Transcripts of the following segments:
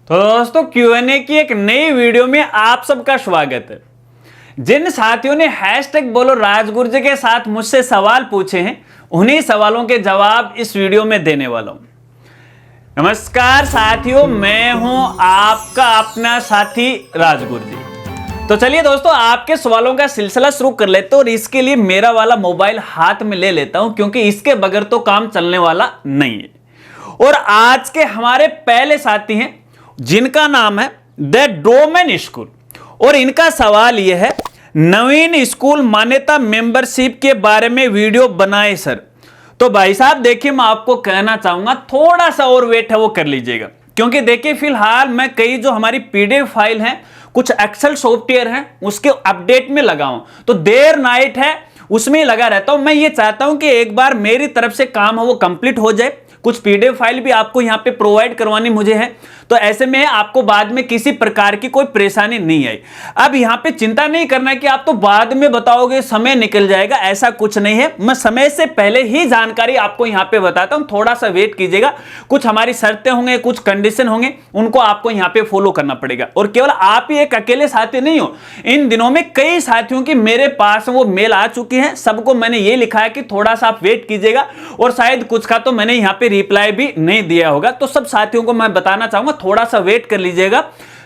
तो दोस्तों Q&A की एक नई वीडियो में आप सबका स्वागत है। जिन साथियों ने हैशटैग बोलो राजगुरु जी के साथ मुझसे सवाल पूछे हैं, उन्हीं सवालों के जवाब इस वीडियो में देने वाला हूं। नमस्कार साथियों, मैं हूं आपका अपना साथी राजगुरु जी। तो चलिए दोस्तों, आपके सवालों का सिलसिला शुरू कर लेते हैं और इसके लिए मेरा वाला मोबाइल हाथ में ले लेता हूं, क्योंकि इसके बगैर तो काम चलने वाला नहीं है। और आज के हमारे पहले साथी हैं जिनका नाम है द डोमेन स्कूल, और इनका सवाल यह है, नवीन स्कूल मान्यता मेंबरशिप के बारे में वीडियो बनाए सर। तो भाई साहब देखिए, मैं आपको कहना चाहूंगा थोड़ा सा और वेट है वो कर लीजिएगा, क्योंकि देखिए फिलहाल मैं कई जो हमारी पीडीएफ फाइल है, कुछ एक्सेल सॉफ्टवेयर है, उसके अपडेट में लगा हूं, तो देर नाइट है उसमें लगा रहता हूं। मैं ये चाहता हूं कि एक बार मेरी तरफ से काम है वो कंप्लीट हो जाए। कुछ पीडीएफ फाइल भी आपको यहां पे प्रोवाइड करवानी मुझे है, तो ऐसे में आपको बाद में किसी प्रकार की कोई परेशानी नहीं आई। अब यहां पे चिंता नहीं करना है कि आप तो बाद में बताओगे, समय निकल जाएगा, ऐसा कुछ नहीं है। मैं समय से पहले ही जानकारी आपको यहां पे बताता हूं, थोड़ा सा वेट कीजिएगा। कुछ हमारी शर्तें होंगे, कुछ कंडीशन होंगे, उनको आपको यहां पे फॉलो करना पड़ेगा। और केवल आप ही एक अकेले साथी नहीं हो, इन दिनों में कई साथियों की मेरे पास वो मेल आ चुकी है। सबको मैंने ये लिखा है कि थोड़ा सा आप वेट कीजिएगा, और शायद कुछ का तो मैंने यहां पे रिप्लाई भी नहीं दिया होगा। तो सब साथियों को मैं बताना चाहूंगा, थोड़ा सा वेट कर लीजिएगा,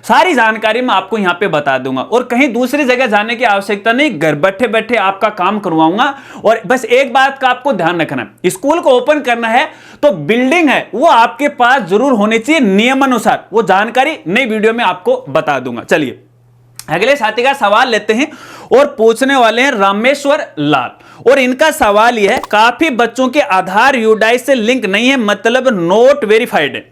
सारी जानकारी मैं आपको यहां पे बता दूंगा। और कहीं दूसरी जगह जाने की आवश्यकता नहीं, घर बैठे बैठे आपका काम करवाऊंगा। और बस एक बात का आपको ध्यान रखना है, स्कूल को ओपन करना है तो बिल्डिंग है वो आपके पास जरूर होनी चाहिए नियमानुसार। वो जानकारी नई वीडियो में आपको बता दूंगा। चलिए अगले साथी का सवाल लेते हैं, और पूछने वाले हैं रामेश्वर लाल, और इनका सवाल यह है, काफी बच्चों के आधार यूडाइस से लिंक नहीं है, मतलब नोट वेरीफाइड है,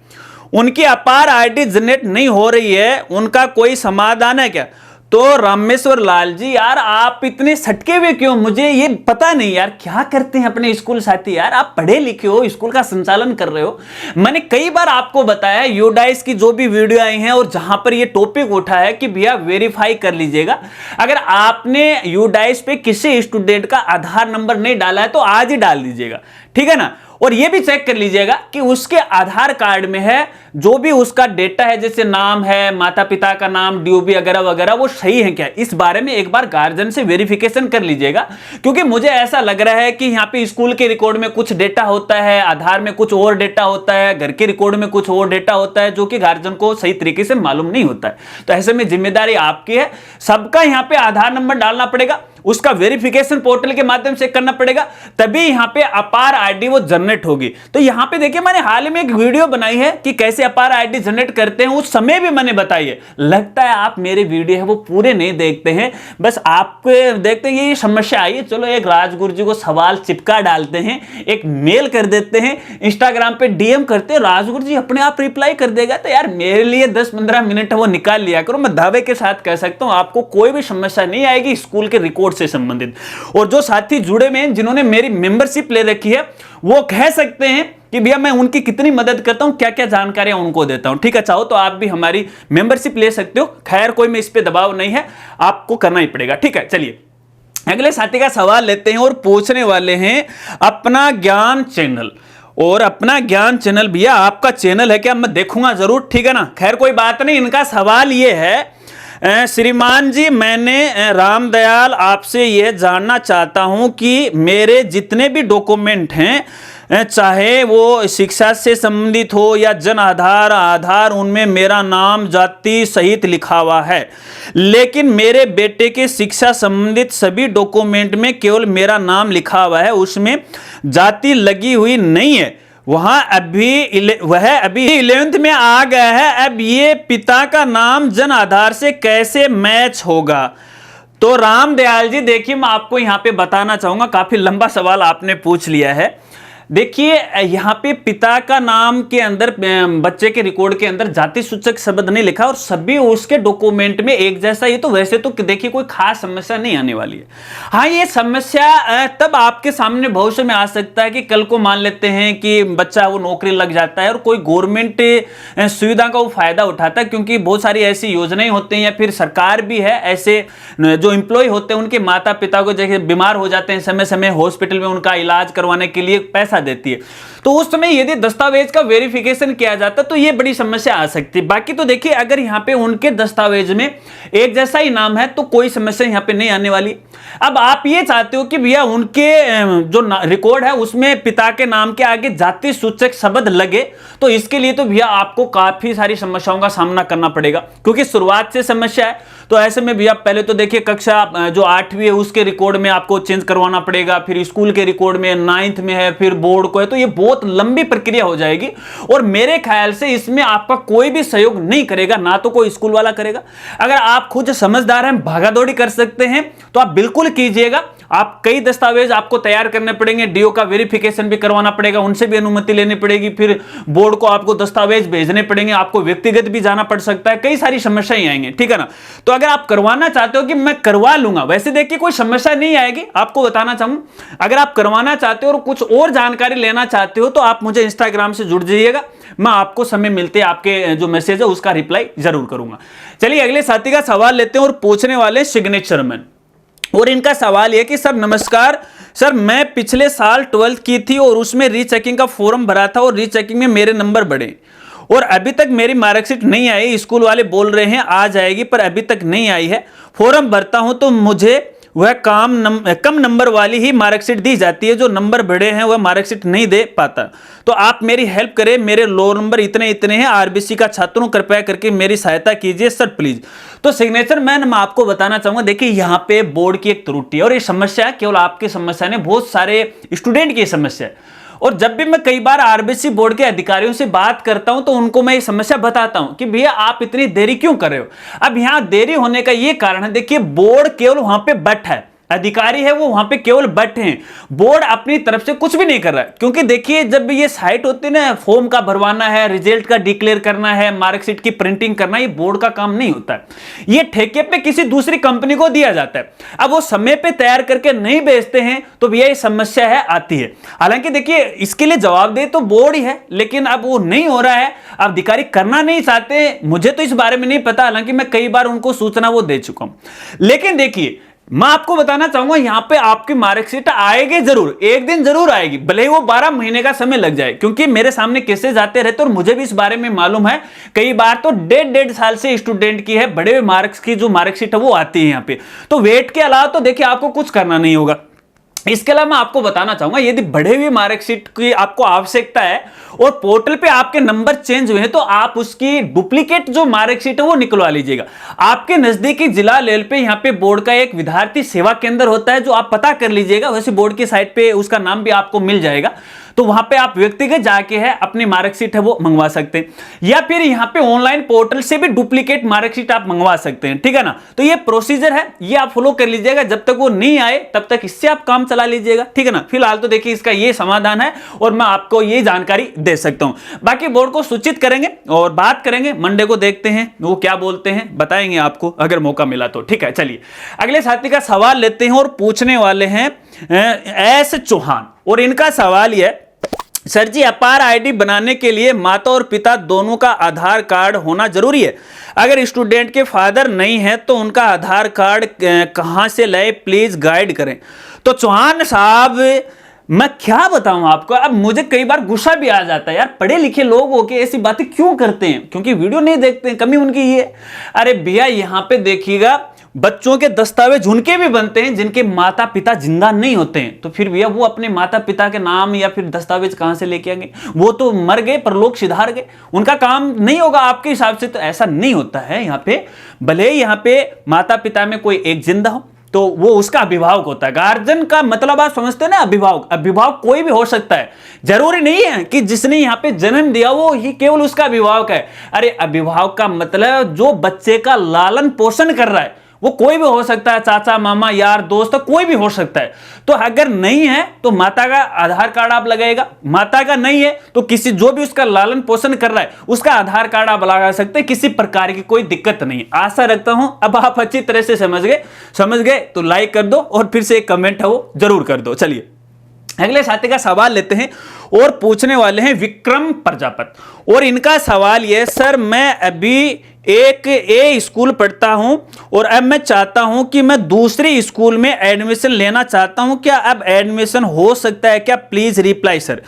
उनकी अपार आईडी जनरेट नहीं हो रही है, उनका कोई समाधान है क्या? तो रामेश्वर लाल जी, यार आप इतने सटके हुए क्यों? मुझे ये पता नहीं यार, क्या करते हैं अपने स्कूल साथी। यार आप पढ़े लिखे हो, स्कूल का संचालन कर रहे हो। मैंने कई बार आपको बताया यूडाइस की जो भी वीडियो आई हैं, और जहां पर ये टॉपिक उठा है कि भैया वेरीफाई कर लीजिएगा। अगर आपने यूडाइस पे किसी स्टूडेंट का आधार नंबर नहीं डाला है तो आज ही डाल दीजिएगा, ठीक है ना। और ये भी चेक कर लीजिएगा कि उसके आधार कार्ड में है जो भी उसका डेटा है, जैसे नाम है, माता पिता का नाम, डीओबी वगैरह वगैरह, वो सही है क्या। इस बारे में एक बार गार्जियन से वेरिफिकेशन कर लीजिएगा, क्योंकि मुझे ऐसा लग रहा है कि यहाँ पे स्कूल के रिकॉर्ड में कुछ डेटा होता है, आधार में कुछ और डेटा होता है, घर के रिकॉर्ड में कुछ और डेटा होता है, जो कि गार्जियन को सही तरीके से मालूम नहीं होता है। तो ऐसे में जिम्मेदारी आपकी है, सबका यहाँ पे आधार नंबर डालना पड़ेगा, उसका वेरिफिकेशन पोर्टल के माध्यम से करना पड़ेगा, तभी यहां पे अपार आईडी वो जनरेट होगी। तो यहां पे देखिए, मैंने हाल में एक वीडियो बनाई है कि कैसे अपार आईडी जनरेट करते हैं, उस समय भी मैंने बताई है। लगता है आप मेरे वीडियो है वो पूरे नहीं देखते हैं, बस आप देखते हैं ये समस्या आई है, चलो एक राजगुरु जी को सवाल चिपका डालते हैं, एक मेल कर देते हैं, इंस्टाग्राम पे डीएम करते हैं, राजगुरु जी अपने आप रिप्लाई कर देगा। तो यार मेरे लिए 10-15 मिनट वो निकाल लिया करो। मैं दावे के साथ कह सकता हूं आपको कोई भी समस्या नहीं आएगी स्कूल के रिकॉर्ड से संबंधित। और जो साथी जुड़े हुए हैं, जिन्होंने मेरी मेंबरशिप ले रखी है, वो कह सकते हैं कि भैया मैं उनकी कितनी मदद करता हूं, क्या क्या जानकारियां उनको देता हूं। ठीक है, चाहो तो आप भी हमारी मेंबरशिप ले सकते हो। खैर कोई में इस पे दबाव नहीं है, आपको करना ही पड़ेगा। ठीक है, चलिए अगले साथी का सवाल लेते हैं, और पूछने वाले हैं अपना ज्ञान चैनल। और अपना ज्ञान चैनल, भैया आपका चैनल है क्या? मैं देखूंगा जरूर, ठीक है ना। खैर कोई बात नहीं। इनका सवाल यह है, श्रीमान जी मैंने रामदयाल आपसे यह जानना चाहता हूं कि मेरे जितने भी डॉक्यूमेंट हैं, चाहे वो शिक्षा से संबंधित हो या जन आधार, उनमें मेरा नाम जाति सहित लिखा हुआ है, लेकिन मेरे बेटे के शिक्षा संबंधित सभी डॉक्यूमेंट में केवल मेरा नाम लिखा हुआ है, उसमें जाति लगी हुई नहीं है। वह अभी 11th में आ गया है। अब ये पिता का नाम जन आधार से कैसे मैच होगा? तो रामदयाल जी देखिए, मैं आपको यहां पे बताना चाहूंगा, काफी लंबा सवाल आपने पूछ लिया है। देखिए यहाँ पे पिता का नाम के अंदर, बच्चे के रिकॉर्ड के अंदर जाति सूचक शब्द नहीं लिखा, और सभी उसके डॉक्यूमेंट में एक जैसा। ये तो वैसे तो देखिए कोई खास समस्या नहीं आने वाली है। हाँ, ये समस्या तब आपके सामने भविष्य में आ सकता है कि कल को मान लेते हैं कि बच्चा वो नौकरी लग जाता है और कोई गवर्नमेंट सुविधा का वो फायदा उठाता है, क्योंकि बहुत सारी ऐसी योजनाएं होती हैं, या फिर सरकार भी है, ऐसे जो एम्प्लॉय होते हैं उनके माता पिता को जैसे बीमार हो जाते हैं, समय समय हॉस्पिटल में उनका इलाज करवाने के लिए पैसा देती है। तो उस समय यदि दस्तावेज का वेरिफिकेशन किया जाता तो ये बड़ी समस्या आ सकती है। बाकी तो देखिए, अगर यहाँ पे उनके दस्तावेज में एक जैसा ही नाम है तो कोई समस्या यहाँ पे नहीं आने वाली। अब आप ये चाहते हो कि भैया उनके जो रिकॉर्ड है उसमें पिता के नाम के आगे जाति सूचक शब्द लगे, तो इसके लिए तो भैया आपको काफी सारी समस्याओं का सामना करना पड़ेगा, क्योंकि शुरुआत से समस्या है। तो ऐसे में भैया पहले तो देखिए कक्षा जो 8वीं है उसके रिकॉर्ड में आपको चेंज करवाना पड़ेगा, फिर स्कूल के रिकॉर्ड में, 9th में है, फिर बोर्ड को है, तो ये बहुत लंबी प्रक्रिया हो जाएगी। और मेरे ख्याल से इसमें आपका कोई भी सहयोग नहीं करेगा, ना तो कोई स्कूल वाला करेगा। अगर आप खुद समझदार हैं, भागादौड़ी कर सकते हैं तो आप बिल्कुल कीजिएगा। आप कई दस्तावेज आपको तैयार करने पड़ेंगे, डीओ का वेरिफिकेशन भी करवाना पड़ेगा, उनसे भी अनुमति लेनी पड़ेगी, फिर बोर्ड को आपको दस्तावेज भेजने पड़ेंगे, आपको व्यक्तिगत भी जाना पड़ सकता है, कई सारी समस्याएं आएंगी, ठीक है ना। तो अगर आप करवाना चाहते हो कि मैं करवा लूंगा, वैसे देखिए कोई समस्या नहीं आएगी, आपको बताना चाहूं। अगर आप करवाना चाहते हो और कुछ और जानकारी लेना चाहते हो तो आप मुझे इंस्टाग्राम से जुड़ जाइएगा, मैं आपको समय मिलते आपके जो मैसेज है उसका रिप्लाई जरूर करूंगा। चलिए अगले साथी का सवाल लेते हैं और पूछने वाले सिग्नेचर मैन। और इनका सवाल यह कि सर नमस्कार सर, मैं पिछले साल 12th की थी और उसमें रीचेकिंग का फॉर्म भरा था और रीचेकिंग में मेरे नंबर बढ़े और अभी तक मेरी मार्कशीट नहीं आई। स्कूल वाले बोल रहे हैं आ जाएगी, पर अभी तक नहीं आई है। फॉर्म भरता हूं तो मुझे वह कम नंबर वाली ही मार्कशीट दी जाती है, जो नंबर बढ़े हैं वह मार्कशीट नहीं दे पाता। तो आप मेरी हेल्प करें, मेरे लो नंबर इतने इतने हैं, आरबीसी का छात्र हूं, कृपया करके मेरी सहायता कीजिए सर प्लीज। तो सिग्नेचर मैन मैं आपको बताना चाहूंगा, देखिए यहाँ पे बोर्ड की एक त्रुटि है और ये समस्या केवल आपकी समस्या नहीं, बहुत सारे स्टूडेंट की समस्या है। और जब भी मैं कई बार आरबीसी बोर्ड के अधिकारियों से बात करता हूं तो उनको मैं ये समस्या बताता हूं कि भैया आप इतनी देरी क्यों कर रहे हो। अब यहां देरी होने का ये कारण है, देखिए बोर्ड केवल वहां पे बट है, अधिकारी है वो वहां पे केवल बट हैं, बोर्ड अपनी तरफ से कुछ भी नहीं कर रहा है। क्योंकि देखिए जब ये साइट होती है ना, फॉर्म का भरवाना है, रिजल्ट का डिक्लेयर करना है, मार्कशीट की प्रिंटिंग करना, ये बोर्ड का काम नहीं होता है, ये ठेके पे किसी दूसरी कंपनी को दिया जाता है। अब वो समय पे तैयार करके नहीं बेचते हैं तो भैया ये समस्या है आती है। हालांकि देखिए इसके लिए जवाबदेह तो बोर्ड ही है, लेकिन अब वो नहीं हो रहा है, अब अधिकारी करना नहीं चाहते। मुझे तो इस बारे में नहीं पता, हालांकि मैं कई बार उनको सूचना वो दे चुका हूं। लेकिन देखिए मैं आपको बताना चाहूंगा, यहां पे आपकी मार्कशीट आएगी जरूर, एक दिन जरूर आएगी, भले ही वो 12 महीने का समय लग जाए। क्योंकि मेरे सामने केसेस आते रहते और मुझे भी इस बारे में मालूम है, कई बार तो 1.5 साल से स्टूडेंट की है, बड़े मार्क्स की जो मार्कशीट है वो आती है यहाँ पे। तो वेट के अलावा तो देखिए आपको कुछ करना नहीं होगा। इसके अलावा मैं आपको बताना चाहूंगा, यदि बढ़े हुई मार्कशीट की आपको आवश्यकता है और पोर्टल पे आपके नंबर चेंज हुए हैं तो आप उसकी डुप्लीकेट जो मार्कशीट है वो निकलवा लीजिएगा। आपके नजदीकी जिला लेवल पे यहाँ पे बोर्ड का एक विद्यार्थी सेवा केंद्र होता है, जो आप पता कर लीजिएगा, वैसे बोर्ड की साइट पे उसका नाम भी आपको मिल जाएगा। तो वहां पे आप व्यक्तिगत जाके है अपनी मार्कशीट है वो मंगवा सकते हैं, या फिर यहाँ पे ऑनलाइन पोर्टल से भी डुप्लीकेट मार्कशीट आप मंगवा सकते हैं, ठीक है ना। तो ये प्रोसीजर है, ये आप फॉलो कर लीजिएगा, जब तक वो नहीं आए तब तक इससे आप काम चला लीजिएगा, ठीक है ना। फिलहाल तो देखिए इसका ये समाधान है और मैं आपको ये जानकारी दे सकता हूं। बाकी बोर्ड को सूचित करेंगे और बात करेंगे, मंडे को देखते हैं वो क्या बोलते हैं, बताएंगे आपको अगर मौका मिला तो, ठीक है। चलिए अगले साथी का सवाल लेते हैं और पूछने वाले हैं एस चौहान, और इनका सवाल यह, सर जी अपार आईडी बनाने के लिए माता और पिता दोनों का आधार कार्ड होना जरूरी है। अगर स्टूडेंट के फादर नहीं है तो उनका आधार कार्ड कहां से लाए, प्लीज गाइड करें। तो चौहान साहब मैं क्या बताऊं आपको, अब मुझे कई बार गुस्सा भी आ जाता है, यार पढ़े लिखे लोग होके ऐसी बातें क्यों करते हैं, क्योंकि वीडियो नहीं देखते हैं, कमी उनकी ये। अरे भैया यहां पे देखिएगा, बच्चों के दस्तावेज उनके भी बनते हैं जिनके माता पिता जिंदा नहीं होते हैं, तो फिर भैया वो अपने माता पिता के नाम या फिर दस्तावेज कहां से लेके आएंगे, वो तो मर गए परलोक सिधार गए, उनका काम नहीं होगा आपके हिसाब से। तो ऐसा नहीं होता है यहाँ पे, भले ही यहाँ पे माता पिता में कोई एक जिंदा हो तो वो उसका अभिभावक होता है। गार्जियन का मतलब आप समझते हैं ना, अभिभावक, अभिभावक कोई भी हो सकता है, जरूरी नहीं है कि जिसने यहाँ पे जन्म दिया वो ही केवल उसका अभिभावक है। अरे अभिभावक का मतलब जो बच्चे का लालन पोषण कर रहा है, वो कोई भी हो सकता है, चाचा मामा यार दोस्त कोई भी हो सकता है। तो अगर नहीं है तो माता का आधार कार्ड आप लगाएगा, माता का नहीं है तो किसी जो भी उसका लालन पोषण कर रहा है उसका आधार कार्ड आप लगा सकते हैं, किसी प्रकार की कोई दिक्कत नहीं। आशा रखता हूं अब आप अच्छी तरह से समझ गए तो लाइक कर दो और फिर से एक कमेंट है वो जरूर कर दो। चलिए अगले साथी का सवाल लेते हैं और पूछने वाले हैं विक्रम प्रजापति, और इनका सवाल यह, सर मैं अभी एक ए स्कूल पढ़ता हूं और अब मैं चाहता हूं कि मैं दूसरे स्कूल में एडमिशन लेना चाहता हूं, क्या अब एडमिशन हो सकता है क्या? Please reply sir.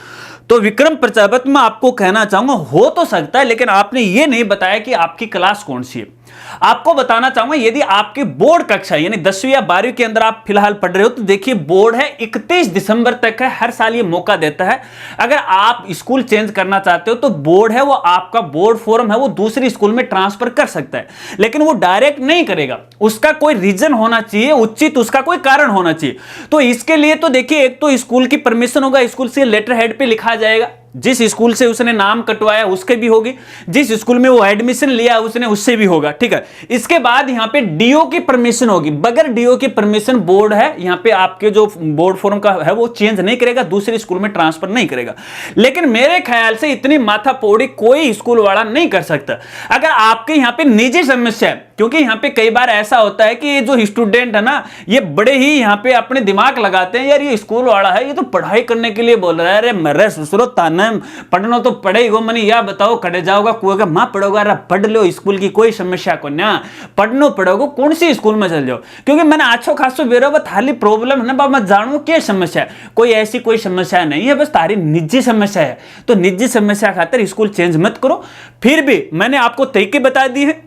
तो विक्रम प्रजापति, मैं आपको कहना चाहूंगा हो तो सकता है, लेकिन आपने ये नहीं बताया कि आपकी क्लास कौन सी है। आपको बताना चाहूंगा यदि आपकी बोर्ड कक्षा यानी 10वीं या 12वीं के अंदर आप फिलहाल पढ़ रहे हो, तो देखिए बोर्ड है 31 दिसंबर तक है, हर साल ये मौका देता है। अगर आप स्कूल चेंज करना चाहते हो तो बोर्ड है वो आपका बोर्ड फॉर्म है वो दूसरी स्कूल में ट्रांसफर कर सकता है, लेकिन वो डायरेक्ट नहीं करेगा, उसका कोई रीजन होना चाहिए, उचित उसका कोई कारण होना चाहिए। तो इसके लिए तो देखिए एक तो स्कूल की परमिशन होगा, स्कूल से लेटर हेड पे लिखा जाएगा, जिस स्कूल से उसने नाम कटवाया उसके भी होगी, जिस स्कूल में वो एडमिशन लिया उसने उससे भी होगा, ठीक है। इसके बाद यहां पे डीओ की परमिशन होगी, बगैर डीओ की परमिशन बोर्ड है यहां पे आपके जो बोर्ड फॉर्म का है वो चेंज नहीं करेगा, दूसरे स्कूल में ट्रांसफर नहीं करेगा। लेकिन मेरे ख्याल से इतनी माथापोड़ी कोई स्कूल वाला नहीं कर सकता। अगर आपके यहां पे निजी समस्या है, क्योंकि यहां पे कई बार ऐसा होता है कि ये जो स्टूडेंट है ना ये बड़े ही यहां पे अपने दिमाग लगाते हैं, यार ये स्कूल वाला है ये तो पढ़ाई करने के लिए बोल रहा है, अरे मरे ससुरो ताना पढ़ना तो पढ़ेगा, मैंने या बताओ कड़े जाओगा कुएगा मां पढ़ोगा, अरे पढ़ लो स्कूल की कोई समस्या को ना, पढ़नो पढ़ोगे कौन सी स्कूल में चल जाओ, क्योंकि मैंने आछो खासो बेरो थाली प्रॉब्लम है ना बाबा, मैं जानू क्या समस्या है, कोई ऐसी कोई समस्या नहीं है, बस तारी निजी समस्या है। तो निजी समस्या खातिर स्कूल चेंज मत करो। फिर भी मैंने आपको तरीके बता दिए हैं,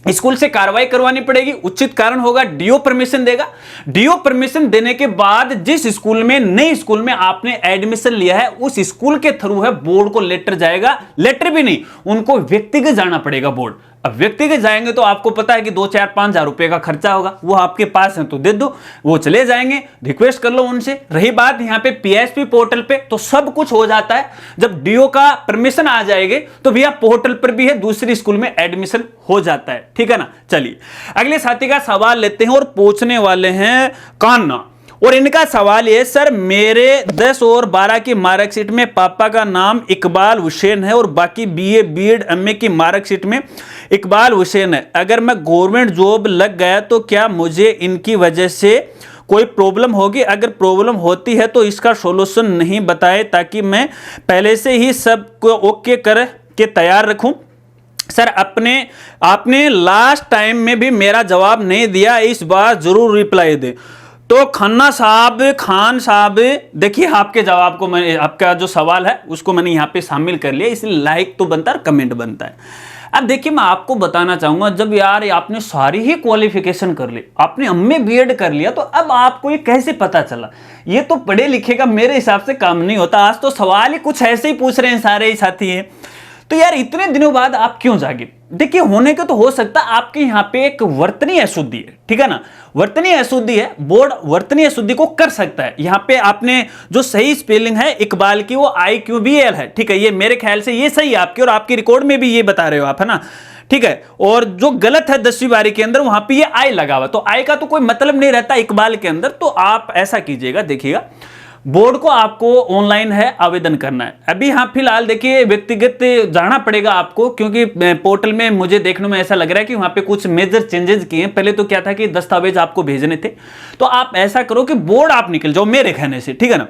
स्कूल से कार्रवाई करवानी पड़ेगी, उचित कारण होगा, डीओ परमिशन देगा। डीओ परमिशन देने के बाद जिस स्कूल में नई स्कूल में आपने एडमिशन लिया है उस स्कूल के थ्रू है बोर्ड को लेटर जाएगा, लेटर भी नहीं उनको व्यक्तिगत जाना पड़ेगा बोर्ड। अब व्यक्तिगत जाएंगे तो आपको पता है कि 2-4-5 रुपए का खर्चा होगा, वो आपके पास है तो दे दो, वो चले जाएंगे, रिक्वेस्ट कर लो उनसे। रही बात यहाँ पे पीएसपी पोर्टल पे, तो सब कुछ हो जाता है, जब डीओ का परमिशन आ जाएगी तो भैया पोर्टल पर भी है दूसरी स्कूल में एडमिशन हो जाता है, ठीक है ना। चलिए अगले साथी का सवाल लेते हैं और पूछने वाले हैं कान्ना, और इनका सवाल है, सर मेरे 10 और 12 की मार्कशीट में पापा का नाम इकबाल हुसैन है और बाकी बीए बीएड एमए की मार्कशीट में इकबाल हुसैन है, अगर मैं गवर्नमेंट जॉब लग गया तो क्या मुझे इनकी वजह से कोई प्रॉब्लम होगी? अगर प्रॉब्लम होती है तो इसका सॉल्यूशन नहीं बताए ताकि मैं पहले से ही सब को ओके कर के तैयार रखूं। सर आपने लास्ट टाइम में भी मेरा जवाब नहीं दिया, इस बार जरूर रिप्लाई दे। तो खान साहब देखिए आपके जवाब को मैं, आपका जो सवाल है उसको मैंने यहाँ पे शामिल कर लिया, इसलिए लाइक तो बनता है कमेंट बनता है। अब देखिए मैं आपको बताना चाहूंगा, जब यार आपने सारी ही क्वालिफिकेशन कर ली, आपने एमए बीएड कर लिया, तो अब आपको ये कैसे पता चला? ये तो पढ़े लिखे का मेरे हिसाब से काम नहीं होता। आज तो सवाल ही कुछ ऐसे ही पूछ रहे हैं सारे ही साथी हैं, तो यार इतने दिनों बाद आप क्यों जागे? देखिए होने का तो हो सकता है आपके यहाँ पे एक वर्तनीय अशुद्धि है, ठीक है ना, वर्तनीय अशुद्धि है, बोर्ड वर्तनीय अशुद्धि को कर सकता है। यहाँ पे आपने जो सही स्पेलिंग है इकबाल की वो IQBL है, ठीक है, ये मेरे ख्याल से ये सही है आपकी, और आपकी रिकॉर्ड में भी ये बता रहे हो आप, है ना, ठीक है। और जो गलत है 10वीं 12वीं के अंदर वहां पे ये आई लगा हुआ, तो आई का तो कोई मतलब नहीं रहता इकबाल के अंदर। तो आप ऐसा कीजिएगा, देखिएगा बोर्ड को आपको ऑनलाइन है आवेदन करना है। अभी हाँ फिलहाल देखिए व्यक्तिगत जाना पड़ेगा आपको, क्योंकि पोर्टल में मुझे देखने में ऐसा लग रहा है कि वहाँ पे कुछ मेजर चेंजेस किए हैं। पहले तो क्या था कि दस्तावेज आपको भेजने थे, तो आप ऐसा करो कि बोर्ड आप निकल जाओ मेरे कहने से, ठीक है ना,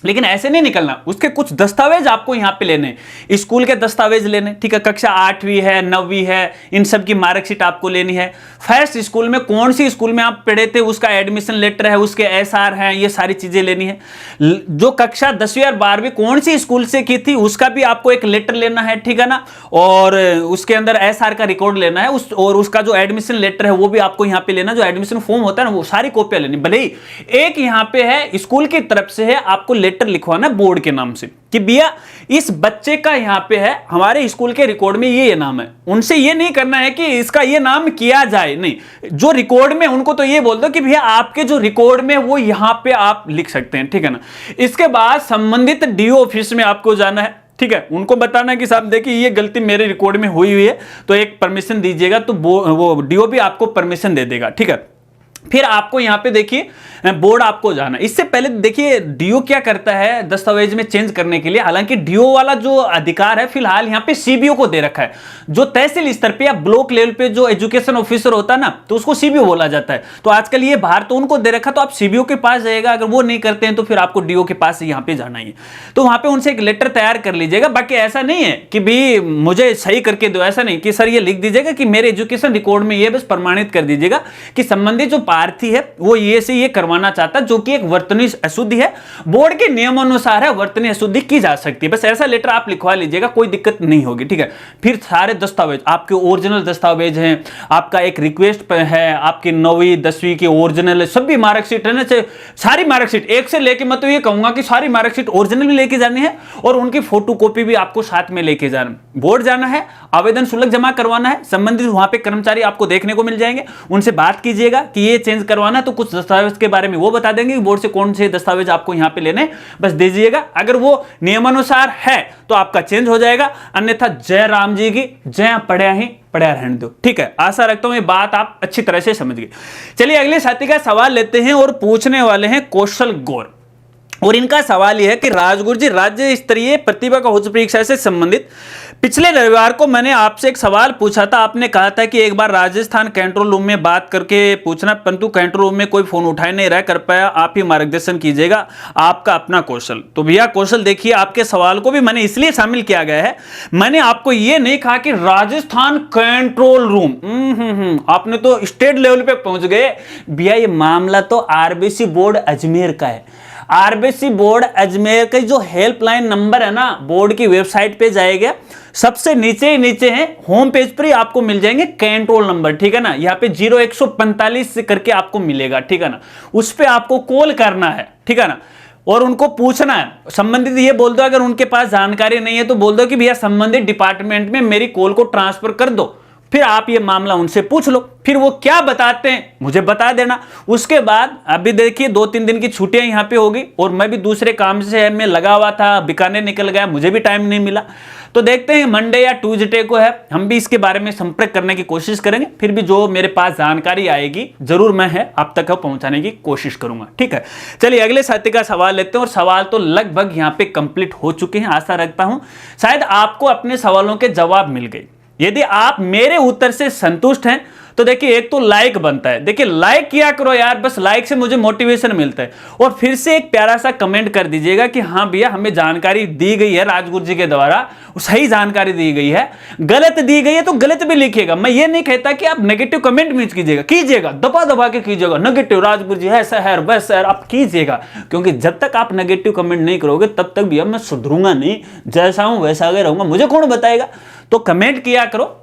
लेकिन ऐसे नहीं निकलना, उसके कुछ दस्तावेज आपको यहाँ पे लेने, स्कूल के दस्तावेज लेने, ठीक है, कक्षा 8वीं है 9वीं है इन सब की मार्कशीट आपको लेनी है। फर्स्ट स्कूल में कौन सी स्कूल में आप पढ़े थे उसका एडमिशन लेटर है, उसके SR हैं, ये सारी चीजें लेनी है। जो कक्षा 10वीं और 12वीं कौन सी स्कूल से की थी उसका भी आपको एक लेटर लेना है, ठीक है ना, और उसके अंदर SR का रिकॉर्ड लेना है, और उसका जो एडमिशन लेटर है वो भी आपको यहाँ पे लेना, जो एडमिशन फॉर्म होता है ना वो सारी कॉपियां लेनी। भले ही एक यहाँ पे है स्कूल की तरफ से है, आपको लेटर लिखवाना बोर्ड के नाम से कि भैया इस बच्चे का यहां पे है हमारे स्कूल के रिकॉर्ड में ये नाम है। उनसे ये नहीं करना है कि इसका ये नाम किया जाए, नहीं, जो रिकॉर्ड में उनको तो ये बोल दो कि भैया आपके जो रिकॉर्ड में वो यहां पे आप लिख सकते हैं, ठीक है ना। इसके बाद संबंधित डीओ ऑफिस में आपको जाना है, ठीक है, उनको बताना है कि साहब देखिए ये गलती मेरे रिकॉर्ड में हुई है, तो एक परमिशन दीजिएगा, तो वो डीओ भी आपको परमिशन दे देगा, ठीक है। फिर आपको यहां पे देखिए बोर्ड आपको जाना। इससे पहले देखिए डीओ क्या करता है दस्तावेज में चेंज करने के लिए, हालांकि डीओ वाला जो अधिकार है फिलहाल यहां पे सीबीओ को दे रखा है। जो तहसील स्तर पे या ब्लॉक लेवल पे जो एजुकेशन ऑफिसर होता है ना, तो उसको सीबीओ बोला जाता है। तो आजकल ये बाहर तो उनको दे रखा, तो आप सीबीओ के पास जाएगा, अगर वो नहीं करते हैं तो फिर आपको डीओ के पास यहां पे जाना ही है। तो वहां पे उनसे एक लेटर तैयार कर लीजिएगा। बाकी ऐसा नहीं है कि भी मुझे सही करके दो, ऐसा नहीं कि सर ये लिख दीजिएगा कि मेरे एजुकेशन रिकॉर्ड में ये बस प्रमाणित कर दीजिएगा कि संबंधित जो प्रार्थी है वो ये से ये करवाना चाहता है, जो कि एक वर्तनी अशुद्धि है, बोर्ड के नियमानुसार है, वर्तनी अशुद्धि की जा सकती है। बस ऐसा लेटर आप लिखवा लीजिएगा, कोई दिक्कत नहीं होगी, ठीक है। फिर सारे दस्तावेज आपके ओरिजिनल दस्तावेज हैं, आपका एक रिक्वेस्ट है, आपकी 9वीं 10वीं की ओरिजिनल सभी मार्कशीट है ना, सारी मार्कशीट एक से लेके, मैं तो ये कहूंगा कि सारी मार्कशीट ओरिजिनल भी लेके जानी है और उनकी फोटोकॉपी भी आपको साथ में लेके जाना। बोर्ड जाना है, आवेदन शुल्क जमा करवाना है, संबंधित वहां पे कर्मचारी आपको देखने को मिल जाएंगे, उनसे बात कीजिएगा कि ये चेंज करवाना है, तो कुछ दस्तावेज के बारे में वो बता देंगे कि बोर्ड से कौन से दस्तावेज आपको यहां पे लेने, बस दीजिएगा। अगर वो नियमानुसार है तो आपका चेंज हो जाएगा, अन्यथा जय राम जी की जय, पढ़िया ही पढ़िया रहने दो, ठीक है। आशा रखता हूं ये बात आप अच्छी तरह से समझ गए। चलिए अगले साथी का सवाल लेते हैं और पूछने वाले हैं कौशल गौर, और इनका सवाल यह है कि राजगुरु जी, राज्य स्तरीय प्रतिभा खोज परीक्षा से संबंधित पिछले रविवार को मैंने आपसे एक सवाल पूछा था। आपने कहा था कि एक बार राजस्थान कंट्रोल रूम में बात करके पूछना, परंतु कंट्रोल रूम में कोई फोन उठा नहीं रहा, कर पाया, आप ही मार्गदर्शन कीजिएगा, आपका अपना कौशल। तो भैया कौशल देखिए, आपके सवाल को भी मैंने इसलिए शामिल किया गया है, मैंने आपको यह नहीं कहा कि राजस्थान कंट्रोल रूम, आपने तो स्टेट लेवल पे पहुंच गए। भैया ये मामला तो आरबीसी बोर्ड अजमेर का है। आरबीसी बोर्ड अजमेर का जो हेल्पलाइन नंबर है ना, बोर्ड की वेबसाइट पे जाएगा, सबसे नीचे ही नीचे है, होम पेज पर ही आपको मिल जाएंगे कंट्रोल नंबर, ठीक है ना। यहाँ पे 0145 से करके आपको मिलेगा, ठीक है ना। उस पे आपको कॉल करना है, ठीक है ना, और उनको पूछना है संबंधित, ये बोल दो अगर उनके पास जानकारी नहीं है तो बोल दो कि भैया संबंधित डिपार्टमेंट में मेरी कॉल को ट्रांसफर कर दो। फिर आप ये मामला उनसे पूछ लो, फिर वो क्या बताते हैं मुझे बता देना। उसके बाद अभी देखिए 2-3 दिन की छुट्टियां यहाँ पे होगी और मैं भी दूसरे काम से में लगा हुआ था, बीकानेर निकल गया, मुझे भी टाइम नहीं मिला। तो देखते हैं मंडे या ट्यूसडे को है, हम भी इसके बारे में संपर्क करने की कोशिश करेंगे। फिर भी जो मेरे पास जानकारी आएगी जरूर मैं है आप तक पहुंचाने की कोशिश करूंगा, ठीक है। चलिए अगले साथी का सवाल लेते हैं, और सवाल तो लगभग यहाँ पे कंप्लीट हो चुके हैं। आशा रखता हूं शायद आपको अपने सवालों के जवाब मिल गए। यदि आप मेरे उत्तर से संतुष्ट हैं तो देखिए एक तो लाइक बनता है, देखिए लाइक किया करो यार, बस लाइक से मुझे मोटिवेशन मिलता है। और फिर से एक प्यारा सा कमेंट कर दीजिएगा कि हाँ भैया हमें जानकारी दी गई है राजगुरु जी के द्वारा, सही जानकारी दी गई है, गलत दी गई है तो गलत भी लिखिएगा। मैं ये नहीं कहता कि आप नेगेटिव कमेंट भी कीजिएगा, दबा दबा के कीजिएगा, नेगेटिव राजगुरु जी ऐसा है वैसा है, आप कीजिएगा, क्योंकि जब तक आप नेगेटिव कमेंट नहीं करोगे तब तक भैया मैं सुधरूंगा नहीं, जैसा हूं वैसा आगे रहूंगा, मुझे कौन बताएगा। तो कमेंट किया करो,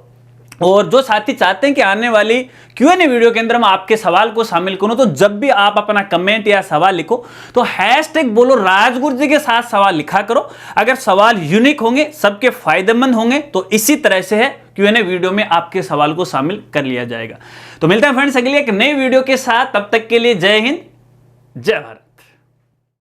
और जो साथी चाहते हैं कि आने वाली Q&A वीडियो के अंदर मैं आपके सवाल को शामिल करूं, तो जब भी आप अपना कमेंट या सवाल लिखो तो हैशटैग बोलो राजगुरु जी के साथ सवाल लिखा करो। अगर सवाल यूनिक होंगे, सबके फायदेमंद होंगे, तो इसी तरह से है Q&A वीडियो में आपके सवाल को शामिल कर लिया जाएगा। तो मिलते हैं फ्रेंड्स अगली एक नई वीडियो के साथ, तब तक के लिए जय हिंद, जय भारत।